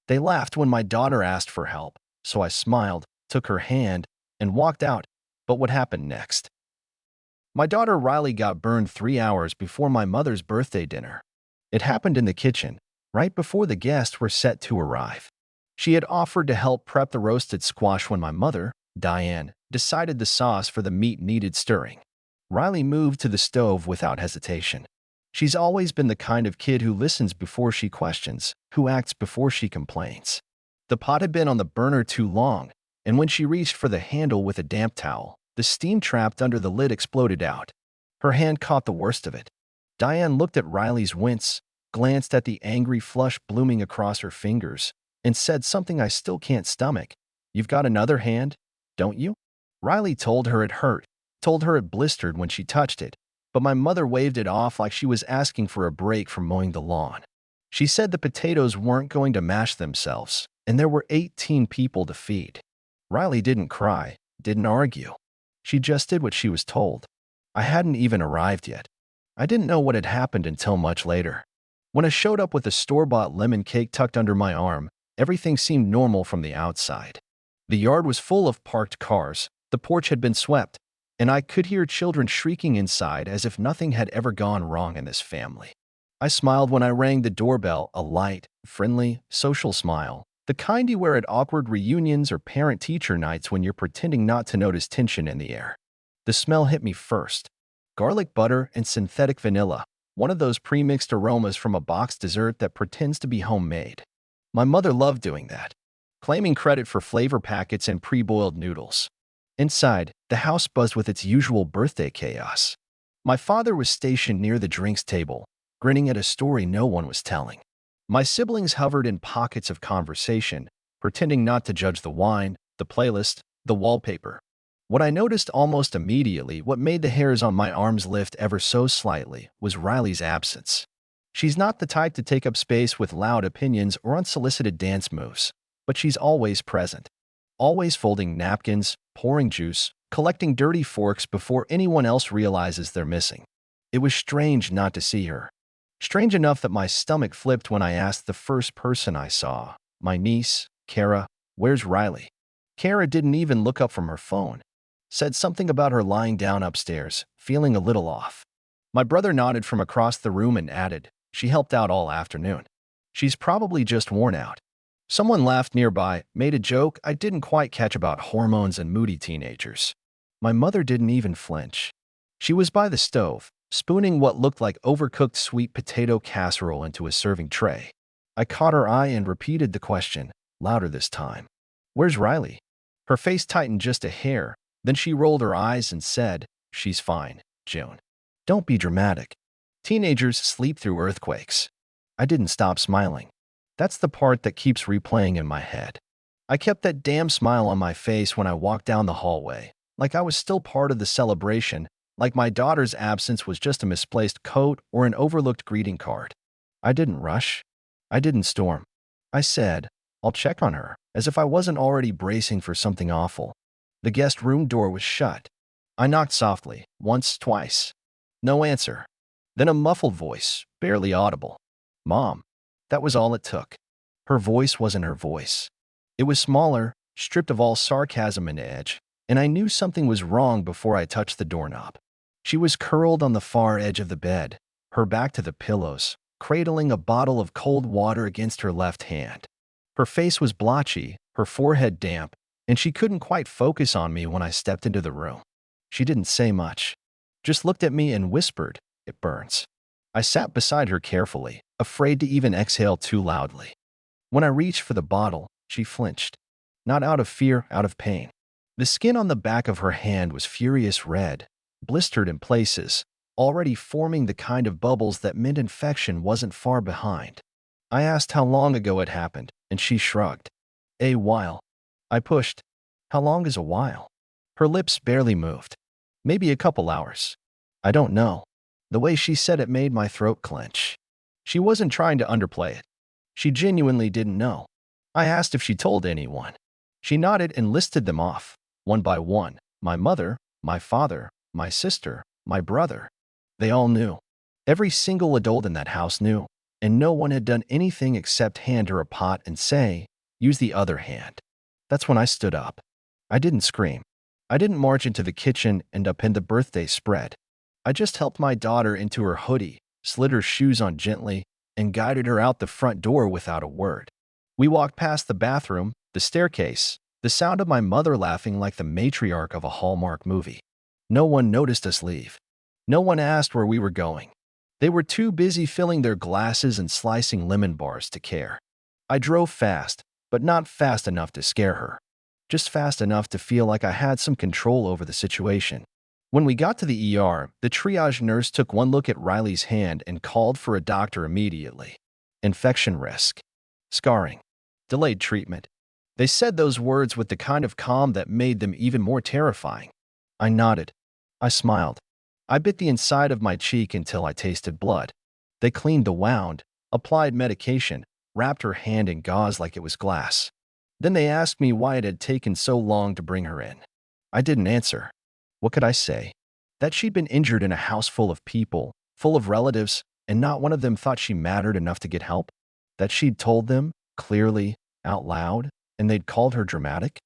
They laughed when my daughter asked for help, so I smiled, took her hand, and walked out. But what happened next? My daughter Riley got burned 3 hours before my mother's birthday dinner. It happened in the kitchen, right before the guests were set to arrive. She had offered to help prep the roasted squash when my mother, Diane, decided the sauce for the meat needed stirring. Riley moved to the stove without hesitation. She's always been the kind of kid who listens before she questions, who acts before she complains. The pot had been on the burner too long, and when she reached for the handle with a damp towel, the steam trapped under the lid exploded out. Her hand caught the worst of it. Diane looked at Riley's wince, glanced at the angry flush blooming across her fingers, and said something I still can't stomach. "You've got another hand, don't you?" Riley told her it hurt, told her it blistered when she touched it, but my mother waved it off like she was asking for a break from mowing the lawn. She said the potatoes weren't going to mash themselves, and there were 18 people to feed. Riley didn't cry, didn't argue. She just did what she was told. I hadn't even arrived yet. I didn't know what had happened until much later. When I showed up with a store-bought lemon cake tucked under my arm, everything seemed normal from the outside. The yard was full of parked cars, the porch had been swept, and I could hear children shrieking inside as if nothing had ever gone wrong in this family. I smiled when I rang the doorbell, a light, friendly, social smile, the kind you wear at awkward reunions or parent-teacher nights when you're pretending not to notice tension in the air. The smell hit me first. Garlic butter and synthetic vanilla, one of those pre-mixed aromas from a boxed dessert that pretends to be homemade. My mother loved doing that, claiming credit for flavor packets and pre-boiled noodles. Inside, the house buzzed with its usual birthday chaos. My father was stationed near the drinks table, grinning at a story no one was telling. My siblings hovered in pockets of conversation, pretending not to judge the wine, the playlist, the wallpaper. What I noticed almost immediately, what made the hairs on my arms lift ever so slightly, was Riley's absence. She's not the type to take up space with loud opinions or unsolicited dance moves, but she's always present. Always folding napkins, pouring juice, collecting dirty forks before anyone else realizes they're missing. It was strange not to see her. Strange enough that my stomach flipped when I asked the first person I saw, my niece, Kara, "Where's Riley?" Kara didn't even look up from her phone. Said something about her lying down upstairs, feeling a little off. My brother nodded from across the room and added, "She helped out all afternoon. She's probably just worn out." Someone laughed nearby, made a joke I didn't quite catch about hormones and moody teenagers. My mother didn't even flinch. She was by the stove, spooning what looked like overcooked sweet potato casserole into a serving tray. I caught her eye and repeated the question, louder this time. "Where's Riley?" Her face tightened just a hair, then she rolled her eyes and said, "She's fine, June. Don't be dramatic. Teenagers sleep through earthquakes." I didn't stop smiling. That's the part that keeps replaying in my head. I kept that damn smile on my face when I walked down the hallway, like I was still part of the celebration, like my daughter's absence was just a misplaced coat or an overlooked greeting card. I didn't rush. I didn't storm. I said, "I'll check on her," as if I wasn't already bracing for something awful. The guest room door was shut. I knocked softly, once, twice. No answer. Then a muffled voice, barely audible. "Mom." That was all it took. Her voice wasn't her voice. It was smaller, stripped of all sarcasm and edge, and I knew something was wrong before I touched the doorknob. She was curled on the far edge of the bed, her back to the pillows, cradling a bottle of cold water against her left hand. Her face was blotchy, her forehead damp, and she couldn't quite focus on me when I stepped into the room. She didn't say much, just looked at me and whispered, "It burns." I sat beside her carefully, afraid to even exhale too loudly. When I reached for the bottle, she flinched. Not out of fear, out of pain. The skin on the back of her hand was furious red, blistered in places, already forming the kind of bubbles that meant infection wasn't far behind. I asked how long ago it happened, and she shrugged. "A while." I pushed. "How long is a while?" Her lips barely moved. "Maybe a couple hours." "I don't know." The way she said it made my throat clench. She wasn't trying to underplay it. She genuinely didn't know. I asked if she told anyone. She nodded and listed them off, one by one. My mother, my father, my sister, my brother. They all knew. Every single adult in that house knew. and no one had done anything except hand her a pot and say, "Use the other hand." That's when I stood up. I didn't scream. I didn't march into the kitchen and upend the birthday spread. I just helped my daughter into her hoodie, slid her shoes on gently, and guided her out the front door without a word. We walked past the bathroom, the staircase, the sound of my mother laughing like the matriarch of a Hallmark movie. No one noticed us leave. No one asked where we were going. They were too busy filling their glasses and slicing lemon bars to care. I drove fast, but not fast enough to scare her. Just fast enough to feel like I had some control over the situation. When we got to the ER, the triage nurse took one look at Riley's hand and called for a doctor immediately. Infection risk. Scarring. Delayed treatment. They said those words with the kind of calm that made them even more terrifying. I nodded. I smiled. I bit the inside of my cheek until I tasted blood. They cleaned the wound, applied medication, wrapped her hand in gauze like it was glass. Then they asked me why it had taken so long to bring her in. I didn't answer. What could I say? That she'd been injured in a house full of people, full of relatives, and not one of them thought she mattered enough to get help? That she'd told them, clearly, out loud, and they'd called her dramatic?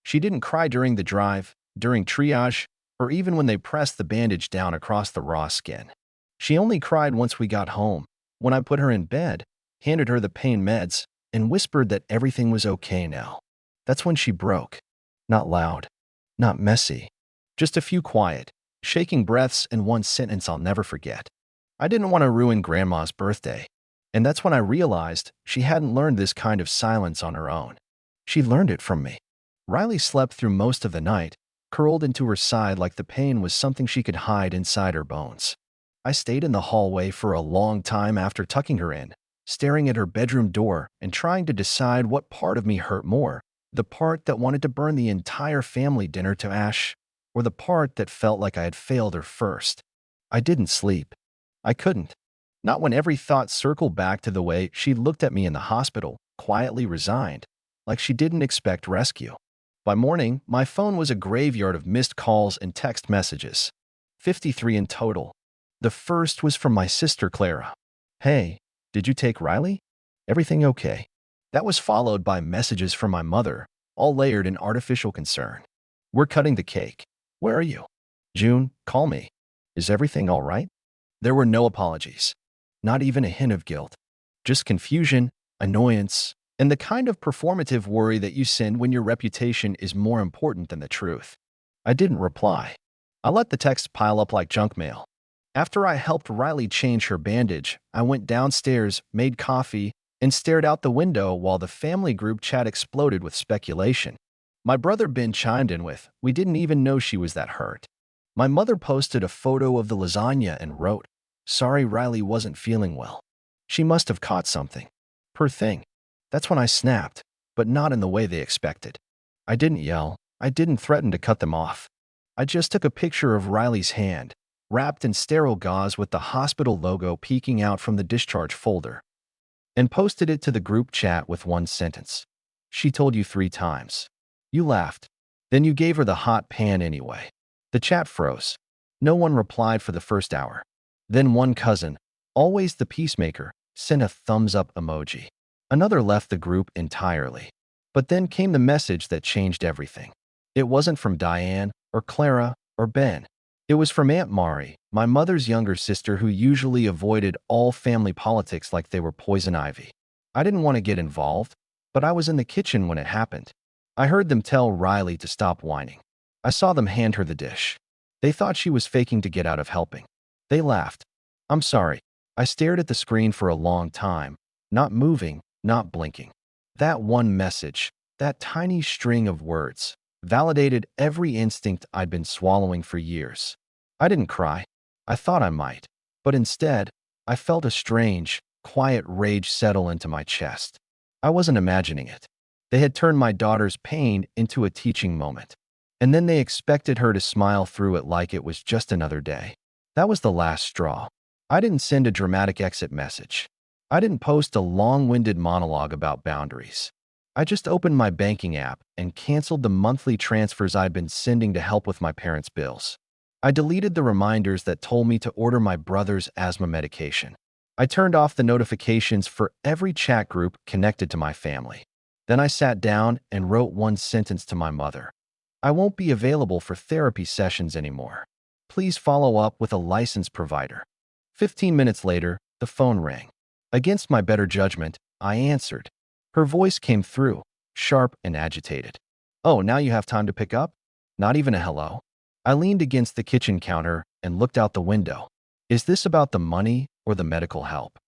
She didn't cry during the drive, during triage, or even when they pressed the bandage down across the raw skin. She only cried once we got home, when I put her in bed, handed her the pain meds, and whispered that everything was okay now. That's when she broke. Not loud, not messy, just a few quiet, shaking breaths and one sentence I'll never forget. I didn't want to ruin Grandma's birthday, and that's when I realized she hadn't learned this kind of silence on her own. She learned it from me. Riley slept through most of the night, curled into her side like the pain was something she could hide inside her bones. I stayed in the hallway for a long time after tucking her in, staring at her bedroom door and trying to decide what part of me hurt more, the part that wanted to burn the entire family dinner to ash, or the part that felt like I had failed her first. I didn't sleep. I couldn't. Not when every thought circled back to the way she looked at me in the hospital, quietly resigned, like she didn't expect rescue. By morning, my phone was a graveyard of missed calls and text messages. 53 in total. The first was from my sister Clara. "Hey, did you take Riley? Everything okay?" That was followed by messages from my mother, all layered in artificial concern. "We're cutting the cake. Where are you? June, call me. Is everything all right?" There were no apologies. Not even a hint of guilt. Just confusion, annoyance, and the kind of performative worry that you send when your reputation is more important than the truth. I didn't reply. I let the texts pile up like junk mail. After I helped Riley change her bandage, I went downstairs, made coffee, and stared out the window while the family group chat exploded with speculation. My brother Ben chimed in with, "We didn't even know she was that hurt." My mother posted a photo of the lasagna and wrote, "Sorry Riley wasn't feeling well. She must have caught something. Poor thing." That's when I snapped, but not in the way they expected. I didn't yell. I didn't threaten to cut them off. I just took a picture of Riley's hand, wrapped in sterile gauze with the hospital logo peeking out from the discharge folder, and posted it to the group chat with one sentence. "She told you 3 times. You laughed. Then you gave her the hot pan anyway." The chat froze. No one replied for the first hour. Then one cousin, always the peacemaker, sent a thumbs-up emoji. Another left the group entirely. But then came the message that changed everything. It wasn't from Diane, or Clara, or Ben. It was from Aunt Mari, my mother's younger sister who usually avoided all family politics like they were poison ivy. I didn't want to get involved, but I was in the kitchen when it happened. I heard them tell Riley to stop whining. I saw them hand her the dish. They thought she was faking to get out of helping. They laughed. "I'm sorry." I stared at the screen for a long time, not moving, not blinking. That one message, that tiny string of words, validated every instinct I'd been swallowing for years. I didn't cry. I thought I might. But instead, I felt a strange, quiet rage settle into my chest. I wasn't imagining it. They had turned my daughter's pain into a teaching moment. And then they expected her to smile through it like it was just another day. That was the last straw. I didn't send a dramatic exit message. I didn't post a long-winded monologue about boundaries. I just opened my banking app and canceled the monthly transfers I'd been sending to help with my parents' bills. I deleted the reminders that told me to order my brother's asthma medication. I turned off the notifications for every chat group connected to my family. Then I sat down and wrote one sentence to my mother. I won't be available for therapy sessions anymore. Please follow up with a licensed provider. 15 minutes later, the phone rang. Against my better judgment, I answered. Her voice came through, sharp and agitated. Oh, now you have time to pick up? Not even a hello? I leaned against the kitchen counter and looked out the window. Is this about the money or the medical help?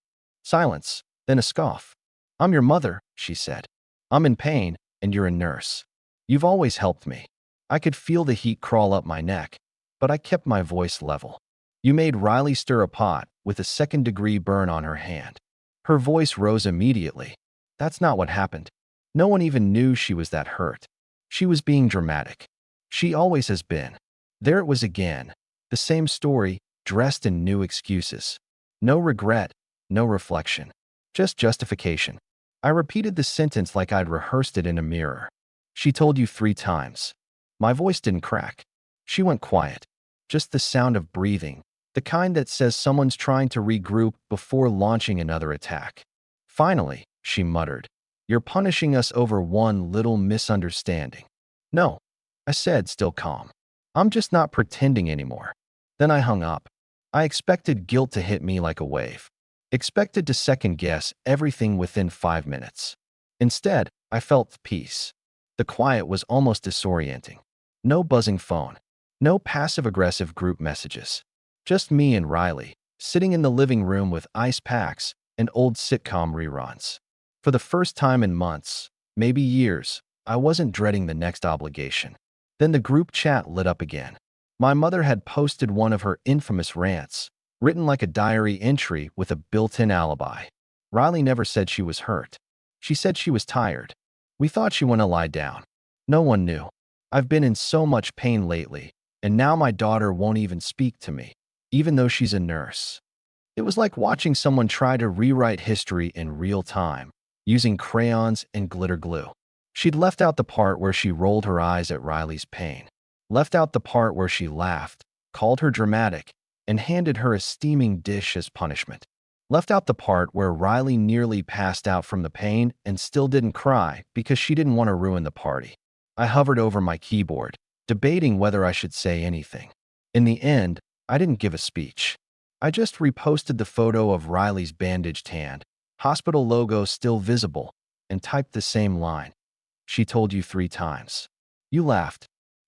Silence, then a scoff. I'm your mother, she said. I'm in pain, and you're a nurse. You've always helped me. I could feel the heat crawl up my neck, but I kept my voice level. You made Riley stir a pot with a second-degree burn on her hand. Her voice rose immediately. That's not what happened. No one even knew she was that hurt. She was being dramatic. She always has been. There it was again. The same story, dressed in new excuses. No regret, no reflection. Just justification. I repeated the sentence like I'd rehearsed it in a mirror. She told you 3 times. My voice didn't crack. She went quiet. Just the sound of breathing, the kind that says someone's trying to regroup before launching another attack. Finally, she muttered, you're punishing us over one little misunderstanding. No, I said, still calm. I'm just not pretending anymore. Then I hung up. I expected guilt to hit me like a wave. Expected to second-guess everything within 5 minutes. Instead, I felt peace. The quiet was almost disorienting. No buzzing phone. No passive-aggressive group messages. Just me and Riley, sitting in the living room with ice packs and old sitcom reruns. For the first time in months, maybe years, I wasn't dreading the next obligation. Then the group chat lit up again. My mother had posted one of her infamous rants, written like a diary entry with a built-in alibi. Riley never said she was hurt. She said she was tired. We thought she went to lie down. No one knew. I've been in so much pain lately, and now my daughter won't even speak to me, even though she's a nurse. It was like watching someone try to rewrite history in real time, using crayons and glitter glue. She'd left out the part where she rolled her eyes at Riley's pain, left out the part where she laughed, called her dramatic, and handed her a steaming dish as punishment. Left out the part where Riley nearly passed out from the pain and still didn't cry because she didn't want to ruin the party. I hovered over my keyboard, debating whether I should say anything. In the end, I didn't give a speech. I just reposted the photo of Riley's bandaged hand, hospital logo still visible, and typed the same line. She told you 3 times. You laughed.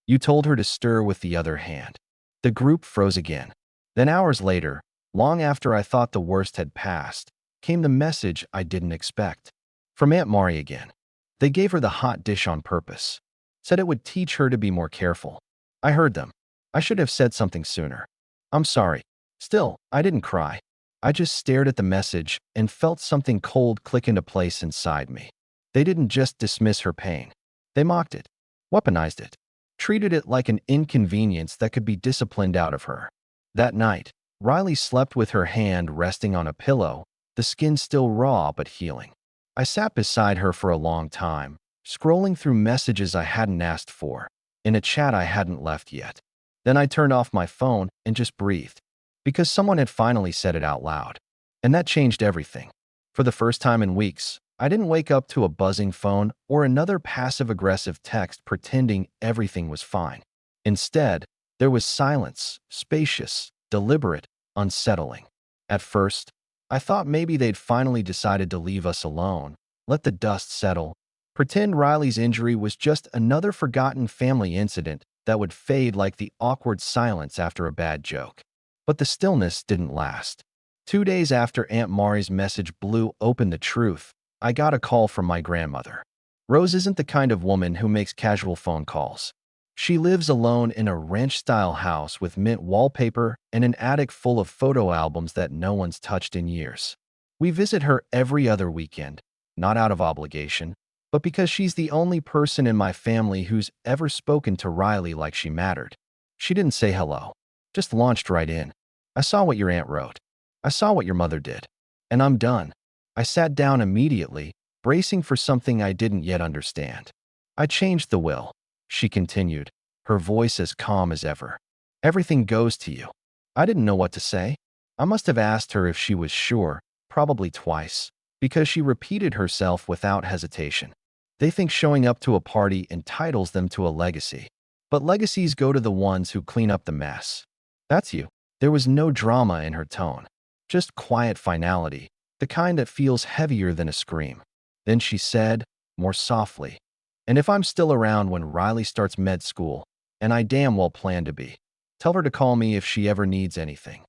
You told her to stir with the other hand. The group froze again. Then hours later, long after I thought the worst had passed, came the message I didn't expect. From Aunt Mari again. They gave her the hot dish on purpose. Said it would teach her to be more careful. I heard them. I should have said something sooner. I'm sorry. Still, I didn't cry. I just stared at the message and felt something cold click into place inside me. They didn't just dismiss her pain. They mocked it, weaponized it, treated it like an inconvenience that could be disciplined out of her. That night, Riley slept with her hand resting on a pillow, the skin still raw but healing. I sat beside her for a long time, scrolling through messages I hadn't asked for, in a chat I hadn't left yet. Then I turned off my phone and just breathed, because someone had finally said it out loud. And that changed everything. For the first time in weeks, I didn't wake up to a buzzing phone or another passive-aggressive text pretending everything was fine. Instead, there was silence, spacious, deliberate, unsettling. At first, I thought maybe they'd finally decided to leave us alone, let the dust settle, pretend Riley's injury was just another forgotten family incident that would fade like the awkward silence after a bad joke. But the stillness didn't last. 2 days after Aunt Mari's message blew open the truth, I got a call from my grandmother. Rose isn't the kind of woman who makes casual phone calls. She lives alone in a ranch-style house with mint wallpaper and an attic full of photo albums that no one's touched in years. We visit her every other weekend, not out of obligation, but because she's the only person in my family who's ever spoken to Riley like she mattered. She didn't say hello, just launched right in. I saw what your aunt wrote. I saw what your mother did. And I'm done. I sat down immediately, bracing for something I didn't yet understand. I changed the will, she continued, her voice as calm as ever. Everything goes to you. I didn't know what to say. I must have asked her if she was sure, probably twice, because she repeated herself without hesitation. They think showing up to a party entitles them to a legacy. But legacies go to the ones who clean up the mess. That's you. There was no drama in her tone, just quiet finality, the kind that feels heavier than a scream. Then she said, more softly, "And if I'm still around when Riley starts med school, and I damn well plan to be, tell her to call me if she ever needs anything."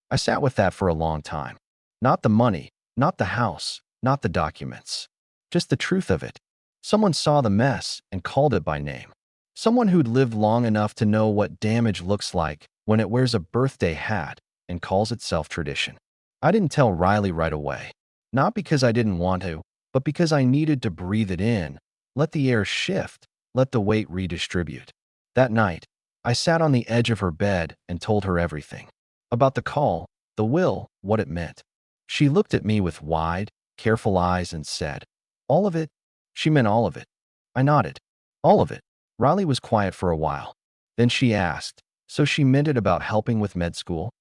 I sat with that for a long time. Not the money, not the house, not the documents. Just the truth of it. Someone saw the mess and called it by name. Someone who'd lived long enough to know what damage looks like when it wears a birthday hat and calls itself tradition. I didn't tell Riley right away. Not because I didn't want to, but because I needed to breathe it in, let the air shift, let the weight redistribute. That night, I sat on the edge of her bed and told her everything. About the call, the will, what it meant. She looked at me with wide, careful eyes and said, "All of it?" She meant all of it. I nodded. All of it. Riley was quiet for a while. Then she asked, "So she meant it about helping with med school?"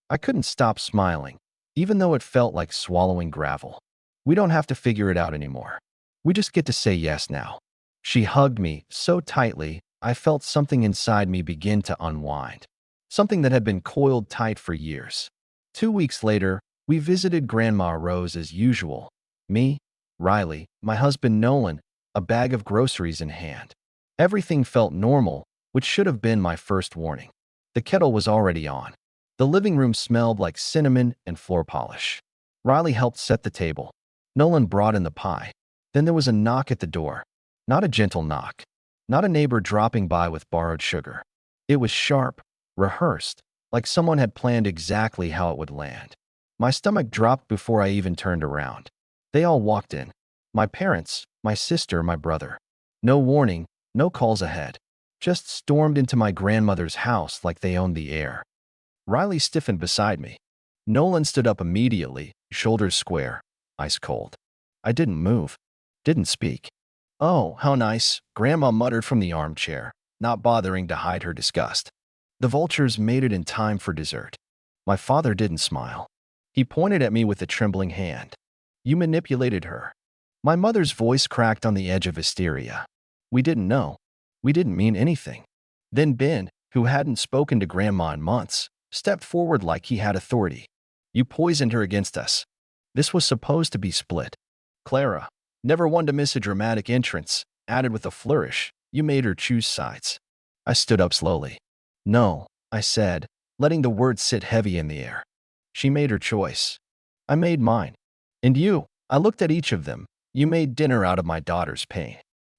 I couldn't stop smiling, even though it felt like swallowing gravel. We don't have to figure it out anymore. We just get to say yes now. She hugged me so tightly, I felt something inside me begin to unwind. Something that had been coiled tight for years. 2 weeks later, we visited Grandma Rose as usual. Me, Riley, my husband Nolan, a bag of groceries in hand. Everything felt normal, which should have been my first warning. The kettle was already on. The living room smelled like cinnamon and floor polish. Riley helped set the table. Nolan brought in the pie. Then there was a knock at the door. Not a gentle knock. Not a neighbor dropping by with borrowed sugar. It was sharp, rehearsed, like someone had planned exactly how it would land. My stomach dropped before I even turned around. They all walked in. My parents, my sister, my brother. No warning, no calls ahead. Just stormed into my grandmother's house like they owned the air. Riley stiffened beside me. Nolan stood up immediately, shoulders square, ice cold. I didn't move, didn't speak. "Oh, how nice," Grandma muttered from the armchair, not bothering to hide her disgust. The vultures made it in time for dessert. My father didn't smile. He pointed at me with a trembling hand. "You manipulated her." My mother's voice cracked on the edge of hysteria. "We didn't know. We didn't mean anything." Then Ben, who hadn't spoken to Grandma in months, stepped forward like he had authority. "You poisoned her against us. This was supposed to be split." Clara, never one to miss a dramatic entrance, added with a flourish, "You made her choose sides." I stood up slowly. "No," I said, letting the words sit heavy in the air. "She made her choice. I made mine. And you," I looked at each of them, "you made dinner out of my daughter's pain."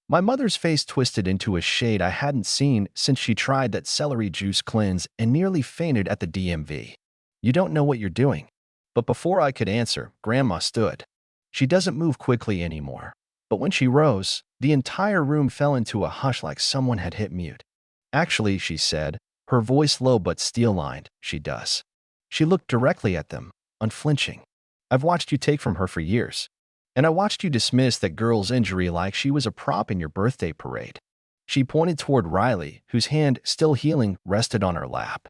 My mother's face twisted into a shade I hadn't seen since she tried that celery juice cleanse and nearly fainted at the DMV. "You don't know what you're doing." But before I could answer, Grandma stood. She doesn't move quickly anymore. But when she rose, the entire room fell into a hush like someone had hit mute. "Actually," she said, her voice low but steel-lined, "she does." She looked directly at them, unflinching. "I've watched you take from her for years. And I watched you dismiss that girl's injury like she was a prop in your birthday parade." She pointed toward Riley, whose hand, still healing, rested on her lap.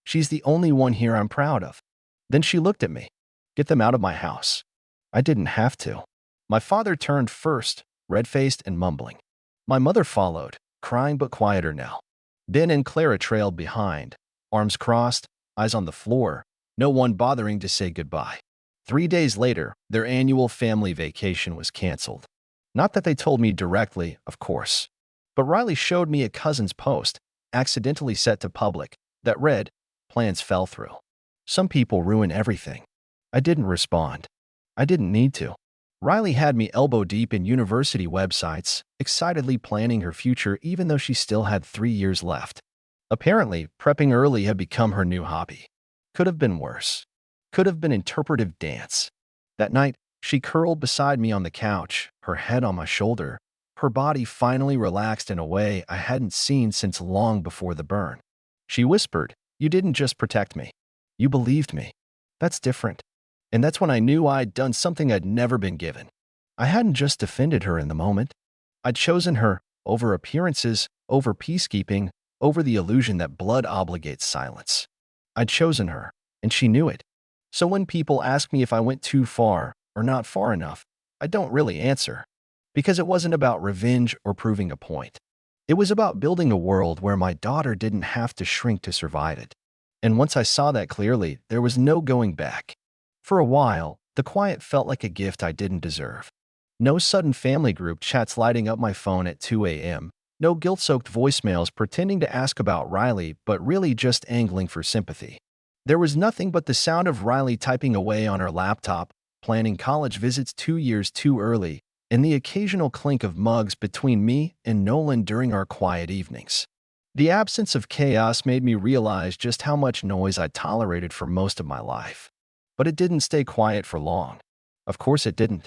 "She's the only one here I'm proud of." Then she looked at me. "Get them out of my house." I didn't have to. My father turned first, red-faced and mumbling. My mother followed, crying but quieter now. Ben and Clara trailed behind, arms crossed, eyes on the floor, no one bothering to say goodbye. 3 days later, their annual family vacation was canceled. Not that they told me directly, of course. But Riley showed me a cousin's post, accidentally set to public, that read, "Plans fell through. Some people ruin everything." I didn't respond. I didn't need to. Riley had me elbow deep in university websites, excitedly planning her future even though she still had 3 years left. Apparently, prepping early had become her new hobby. Could have been worse. Could have been interpretive dance. That night, she curled beside me on the couch, her head on my shoulder, her body finally relaxed in a way I hadn't seen since long before the burn. She whispered, "You didn't just protect me. You believed me. That's different." And that's when I knew I'd done something I'd never been given. I hadn't just defended her in the moment. I'd chosen her over appearances, over peacekeeping, over the illusion that blood obligates silence. I'd chosen her, and she knew it. So when people ask me if I went too far or not far enough, I don't really answer. Because it wasn't about revenge or proving a point. It was about building a world where my daughter didn't have to shrink to survive it. And once I saw that clearly, there was no going back. For a while, the quiet felt like a gift I didn't deserve. No sudden family group chats lighting up my phone at 2 a.m. No guilt-soaked voicemails pretending to ask about Riley but really just angling for sympathy. There was nothing but the sound of Riley typing away on her laptop, planning college visits 2 years too early, and the occasional clink of mugs between me and Nolan during our quiet evenings. The absence of chaos made me realize just how much noise I tolerated for most of my life. But it didn't stay quiet for long. Of course it didn't.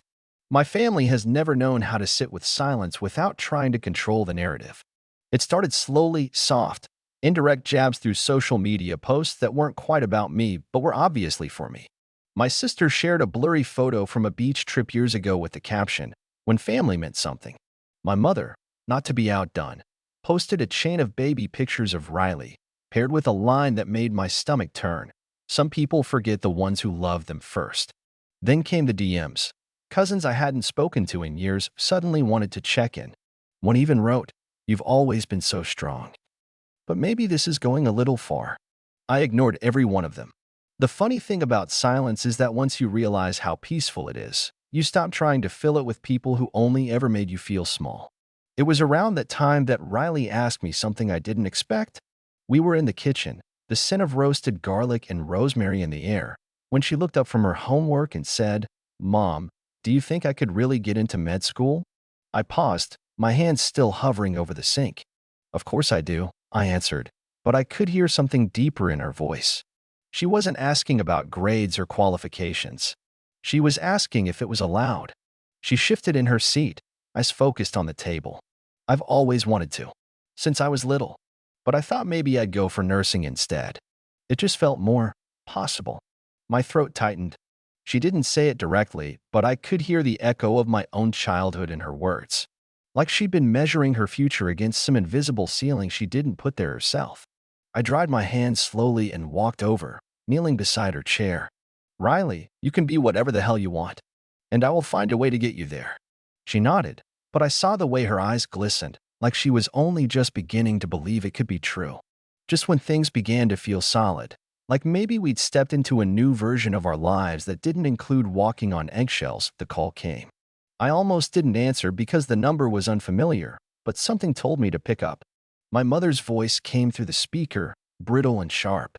My family has never known how to sit with silence without trying to control the narrative. It started slowly, soft, indirect jabs through social media posts that weren't quite about me but were obviously for me. My sister shared a blurry photo from a beach trip years ago with the caption, "When family meant something." My mother, not to be outdone, posted a chain of baby pictures of Riley, paired with a line that made my stomach turn. Some people forget the ones who loved them first. Then came the DMs. Cousins I hadn't spoken to in years suddenly wanted to check in. One even wrote, "You've always been so strong. But maybe this is going a little far." I ignored every one of them. The funny thing about silence is that once you realize how peaceful it is, you stop trying to fill it with people who only ever made you feel small. It was around that time that Riley asked me something I didn't expect. We were in the kitchen, the scent of roasted garlic and rosemary in the air, when she looked up from her homework and said, "Mom, do you think I could really get into med school?" I paused, my hands still hovering over the sink. "Of course I do," I answered, but I could hear something deeper in her voice. She wasn't asking about grades or qualifications. She was asking if it was allowed. She shifted in her seat, eyes focused on the table. "I've always wanted to, since I was little, but I thought maybe I'd go for nursing instead. It just felt more possible." My throat tightened. She didn't say it directly, but I could hear the echo of my own childhood in her words. Like she'd been measuring her future against some invisible ceiling she didn't put there herself. I dried my hands slowly and walked over, kneeling beside her chair. "Riley, you can be whatever the hell you want, and I will find a way to get you there." She nodded, but I saw the way her eyes glistened, like she was only just beginning to believe it could be true. Just when things began to feel solid, like maybe we'd stepped into a new version of our lives that didn't include walking on eggshells, the call came. I almost didn't answer because the number was unfamiliar, but something told me to pick up. My mother's voice came through the speaker, brittle and sharp.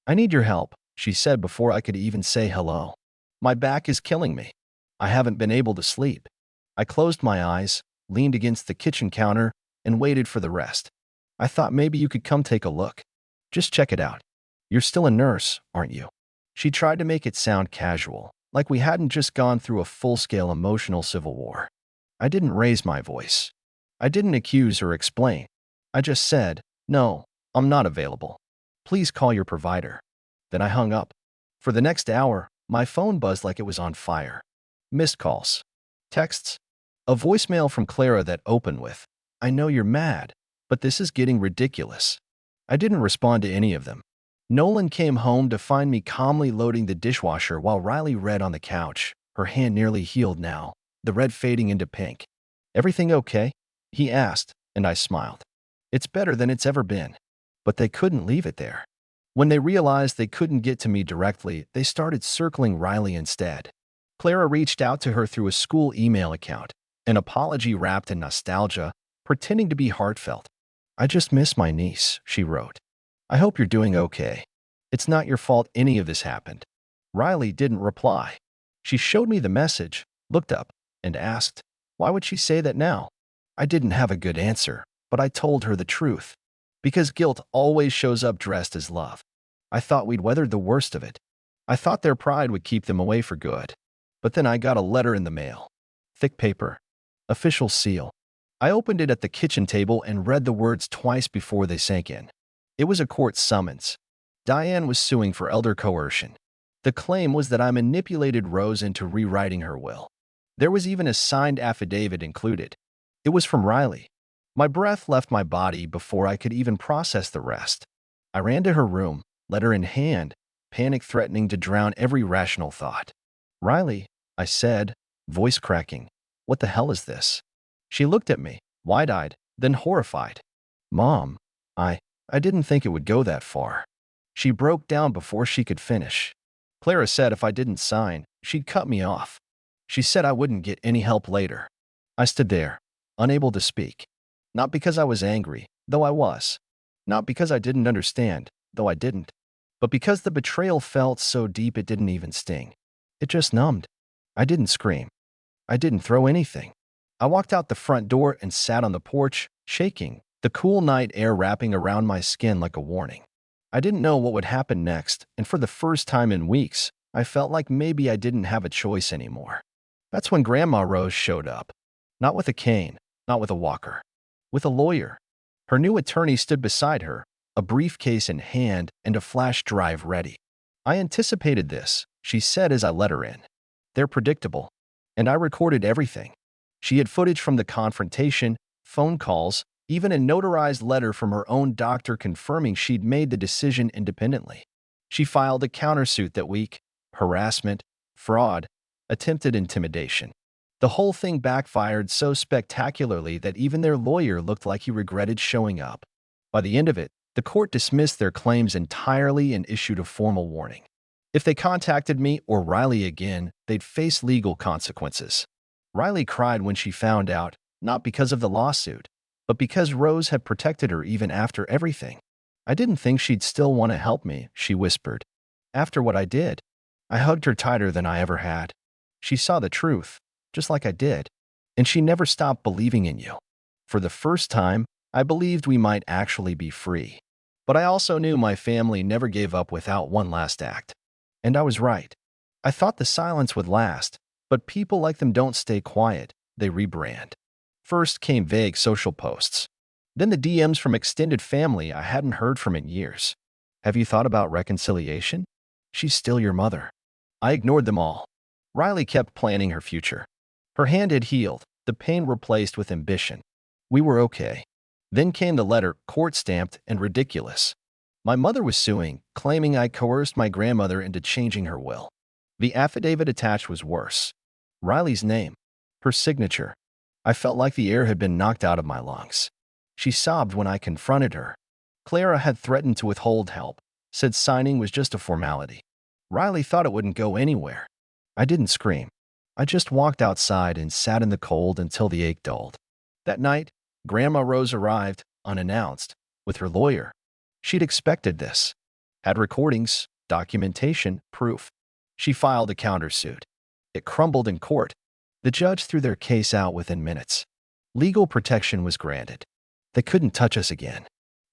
"I need your help," she said before I could even say hello. "My back is killing me. I haven't been able to sleep." I closed my eyes, leaned against the kitchen counter, and waited for the rest. "I thought maybe you could come take a look. Just check it out. You're still a nurse, aren't you?" She tried to make it sound casual, like we hadn't just gone through a full-scale emotional civil war. I didn't raise my voice. I didn't accuse or explain. I just said, "No, I'm not available. Please call your provider." Then I hung up. For the next hour, my phone buzzed like it was on fire. Missed calls. Texts. A voicemail from Clara that opened with, "I know you're mad, but this is getting ridiculous." I didn't respond to any of them. Nolan came home to find me calmly loading the dishwasher while Riley read on the couch, her hand nearly healed now, the red fading into pink. "Everything okay?" he asked, and I smiled. "It's better than it's ever been." But they couldn't leave it there. When they realized they couldn't get to me directly, they started circling Riley instead. Clara reached out to her through a school email account, an apology wrapped in nostalgia, pretending to be heartfelt. "I just miss my niece," she wrote. "I hope you're doing okay. It's not your fault any of this happened." Riley didn't reply. She showed me the message, looked up, and asked, "Why would she say that now?" I didn't have a good answer, but I told her the truth. Because guilt always shows up dressed as love. I thought we'd weathered the worst of it. I thought their pride would keep them away for good. But then I got a letter in the mail. Thick paper. Official seal. I opened it at the kitchen table and read the words twice before they sank in. It was a court summons. Diane was suing for elder coercion. The claim was that I manipulated Rose into rewriting her will. There was even a signed affidavit included. It was from Riley. My breath left my body before I could even process the rest. I ran to her room, letter in hand, panic threatening to drown every rational thought. "Riley," I said, voice cracking, "what the hell is this?" She looked at me, wide-eyed, then horrified. "Mom, I didn't think it would go that far." She broke down before she could finish. Clara said if I didn't sign, she'd cut me off. She said I wouldn't get any help later. I stood there, unable to speak. Not because I was angry, though I was. Not because I didn't understand, though I didn't. But because the betrayal felt so deep it didn't even sting. It just numbed. I didn't scream. I didn't throw anything. I walked out the front door and sat on the porch, shaking, the cool night air wrapping around my skin like a warning. I didn't know what would happen next, and for the first time in weeks, I felt like maybe I didn't have a choice anymore. That's when Grandma Rose showed up. Not with a cane, not with a walker. With a lawyer. Her new attorney stood beside her, a briefcase in hand and a flash drive ready. "I anticipated this," she said as I let her in. "They're predictable." And I recorded everything. She had footage from the confrontation, phone calls, even a notarized letter from her own doctor confirming she'd made the decision independently. She filed a countersuit that week: harassment, fraud, attempted intimidation. The whole thing backfired so spectacularly that even their lawyer looked like he regretted showing up. By the end of it, the court dismissed their claims entirely and issued a formal warning. If they contacted me or Riley again, they'd face legal consequences. Riley cried when she found out, not because of the lawsuit, but because Rose had protected her even after everything. "I didn't think she'd still want to help me," she whispered. "After what I did." I hugged her tighter than I ever had. She saw the truth, just like I did, and she never stopped believing in you. For the first time, I believed we might actually be free. But I also knew my family never gave up without one last act. And I was right. I thought the silence would last, but people like them don't stay quiet, they rebrand. First came vague social posts. Then the DMs from extended family I hadn't heard from in years. "Have you thought about reconciliation? She's still your mother." I ignored them all. Riley kept planning her future. Her hand had healed, the pain replaced with ambition. We were okay. Then came the letter, court-stamped and ridiculous. My mother was suing, claiming I coerced my grandmother into changing her will. The affidavit attached was worse. Riley's name, her signature. I felt like the air had been knocked out of my lungs. She sobbed when I confronted her. Clara had threatened to withhold help, said signing was just a formality. Riley thought it wouldn't go anywhere. I didn't scream. I just walked outside and sat in the cold until the ache dulled. That night, Grandma Rose arrived, unannounced, with her lawyer. She'd expected this. Had recordings, documentation, proof. She filed a countersuit. It crumbled in court. The judge threw their case out within minutes. Legal protection was granted. They couldn't touch us again.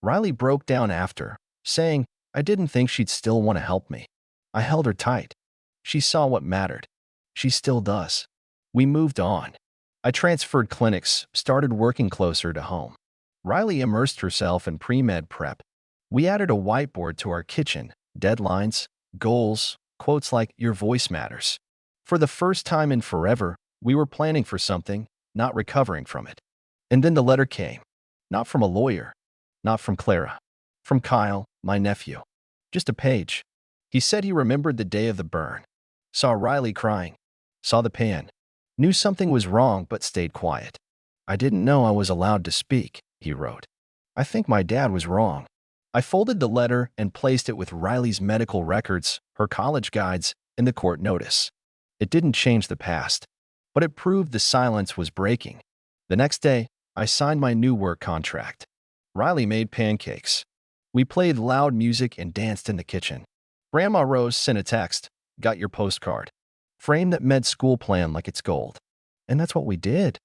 Riley broke down after, saying, "I didn't think she'd still want to help me." I held her tight. She saw what mattered. She still does. We moved on. I transferred clinics, started working closer to home. Riley immersed herself in pre-med prep. We added a whiteboard to our kitchen, deadlines, goals, quotes like, "Your voice matters." For the first time in forever, we were planning for something, not recovering from it. And then the letter came. Not from a lawyer. Not from Clara. From Kyle, my nephew. Just a page. He said he remembered the day of the burn. Saw Riley crying. Saw the pan. Knew something was wrong but stayed quiet. "I didn't know I was allowed to speak," he wrote. "I think my dad was wrong." I folded the letter and placed it with Riley's medical records, her college guides, and the court notice. It didn't change the past, but it proved the silence was breaking. The next day, I signed my new work contract. Riley made pancakes. We played loud music and danced in the kitchen. Grandma Rose sent a text, "Got your postcard. Frame that med school plan like it's gold." And that's what we did.